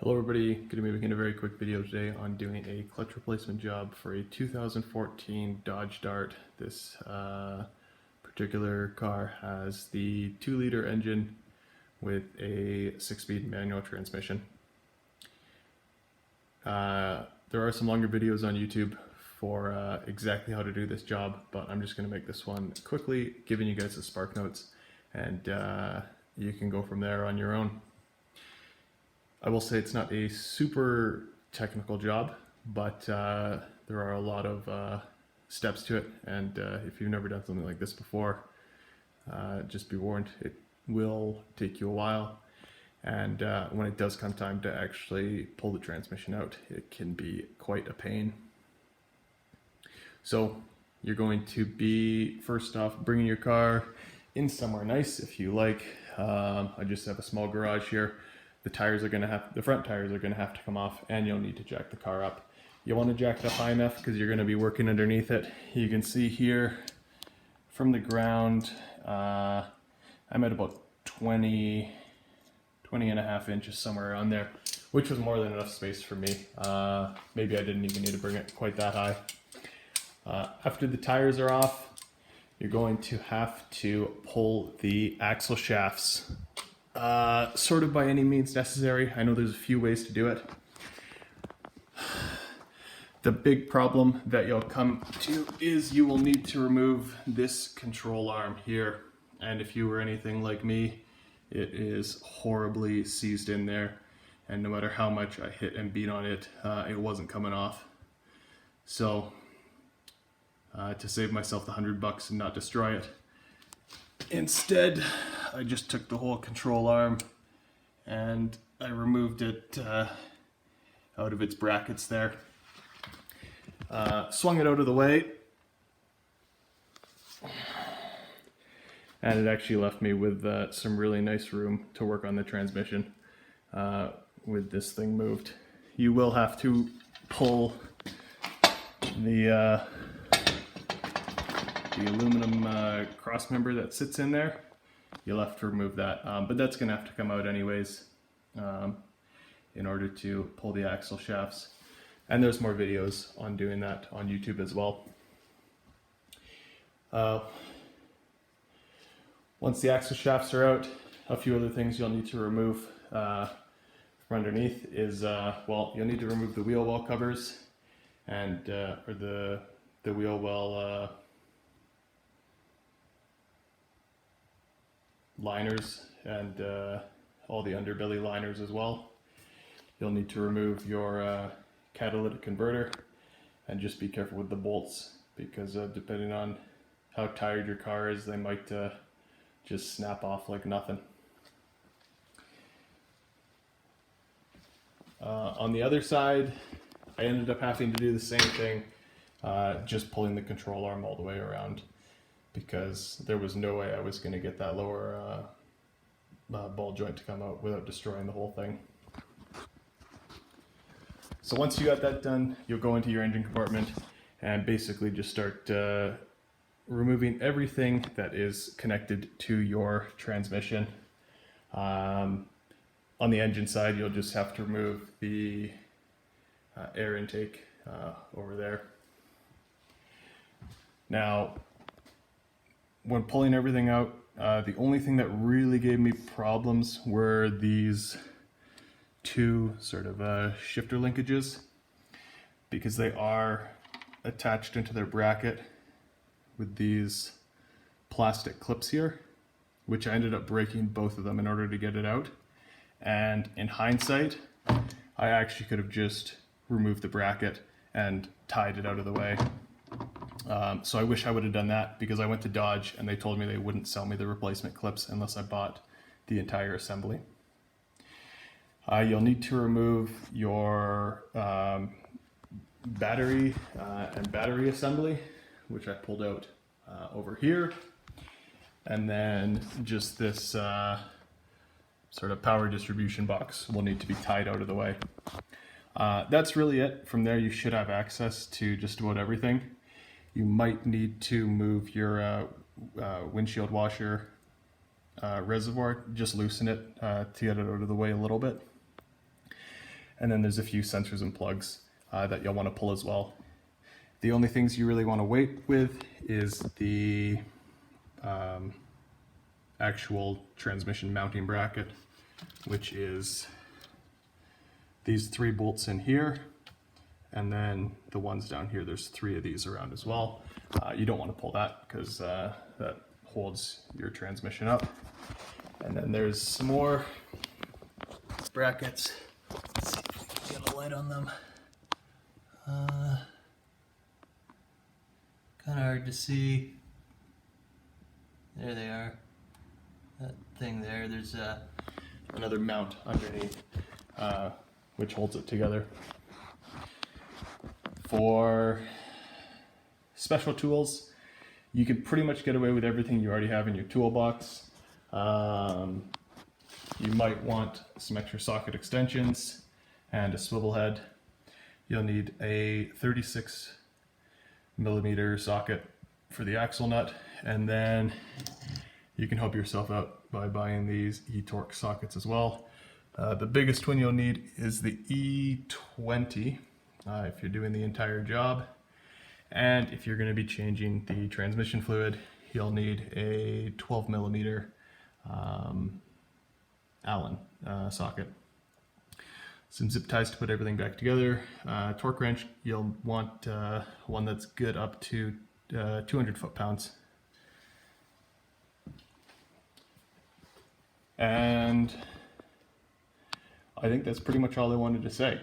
Hello everybody, going to be making a very quick video today on doing a clutch replacement job for a 2014 Dodge Dart. This particular car has the 2-liter engine with a 6-speed manual transmission. There are some longer videos on YouTube for exactly how to do this job, but I'm just going to make this one quickly, giving you guys the spark notes, and you can go from there on your own. I will say it's not a super technical job, but there are a lot of steps to it, and if you've never done something like this before, just be warned, it will take you a while, and when it does come time to actually pull the transmission out, it can be quite a pain. So you're going to be, first off, bringing your car in somewhere nice if you like. I just have a small garage here. The front tires are gonna have to come off, and you'll need to jack the car up. You want to jack it up high enough because you're gonna be working underneath it. You can see here from the ground, I'm at about 20 and a half inches, somewhere around there, which was more than enough space for me. Maybe I didn't even need to bring it quite that high. After the tires are off, you're going to have to pull the axle shafts sort of by any means necessary. I know there's a few ways to do it. The big problem that you'll come to is you will need to remove this control arm here, and if you were anything like me, it is horribly seized in there, and no matter how much I hit and beat on it, it wasn't coming off. So to save myself the $100 and not destroy it, instead I just took the whole control arm and I removed it out of its brackets there. Swung it out of the way, and it actually left me with some really nice room to work on the transmission with this thing moved. You will have to pull the aluminum cross member that sits in there. You'll have to remove that, but that's going to have to come out anyways in order to pull the axle shafts. And there's more videos on doing that on YouTube as well. Once the axle shafts are out, a few other things you'll need to remove from underneath is, well, you'll need to remove the wheel well covers and or the wheel well liners, and all the underbelly liners as well. You'll need to remove your catalytic converter, and just be careful with the bolts, because depending on how tired your car is, they might just snap off like nothing. On the other side, I ended up having to do the same thing, just pulling the control arm all the way around, because there was no way I was going to get that lower ball joint to come out without destroying the whole thing. So once you got that done, you'll go into your engine compartment and basically just start removing everything that is connected to your transmission. On the engine side, you'll just have to remove the air intake over there. Now, when pulling everything out, the only thing that really gave me problems were these two sort of shifter linkages, because they are attached into their bracket with these plastic clips here, which I ended up breaking both of them in order to get it out. And in hindsight, I actually could have just removed the bracket and tied it out of the way. So I wish I would have done that, because I went to Dodge and they told me they wouldn't sell me the replacement clips unless I bought the entire assembly. You'll need to remove your battery and battery assembly, which I pulled out over here, and then just this sort of power distribution box will need to be tied out of the way. That's really it. From there, you should have access to just about everything. You might need to move your windshield washer reservoir, just loosen it to get it out of the way a little bit. And then there's a few sensors and plugs that you'll want to pull as well. The only things you really want to wait with is the actual transmission mounting bracket, which is these 3 bolts in here, and then the ones down here, there's 3 of these around as well. You don't want to pull that because that holds your transmission up. And then there's some more brackets. Let's see if we can get a light on them. Kind of hard to see. There they are. That thing there. There's another mount underneath, which holds it together. For special tools, you can pretty much get away with everything you already have in your toolbox. You might want some extra socket extensions and a swivel head. You'll need a 36mm socket for the axle nut, and then you can help yourself out by buying these E-torque sockets as well. The biggest one you'll need is the E20 if you're doing the entire job. And if you're going to be changing the transmission fluid, you'll need a 12mm Allen socket. Some zip ties to put everything back together. Torque wrench, you'll want one that's good up to 200 foot-pounds. And I think that's pretty much all I wanted to say.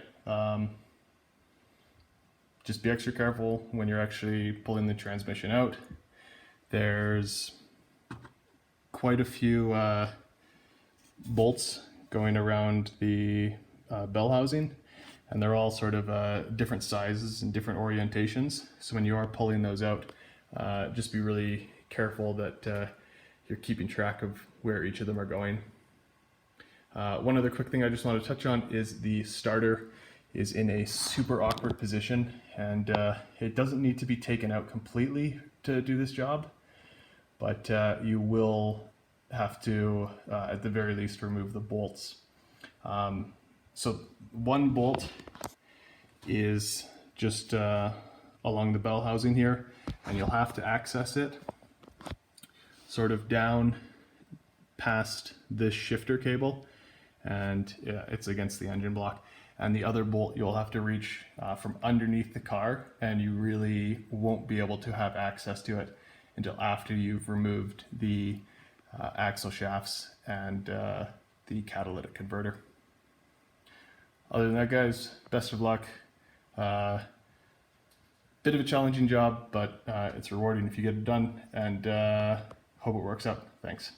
Just be extra careful when you're actually pulling the transmission out. There's quite a few bolts going around the bell housing, and they're all sort of different sizes and different orientations. So when you are pulling those out, just be really careful that you're keeping track of where each of them are going. One other quick thing I just want to touch on is the starter is in a super awkward position, and it doesn't need to be taken out completely to do this job, but you will have to, at the very least, remove the bolts. So one bolt is just along the bell housing here, and you'll have to access it sort of down past this shifter cable, and it's against the engine block. And the other bolt you'll have to reach from underneath the car, and you really won't be able to have access to it until after you've removed the axle shafts and the catalytic converter. Other than that, guys, best of luck. Bit of a challenging job, but it's rewarding if you get it done, and hope it works out. Thanks.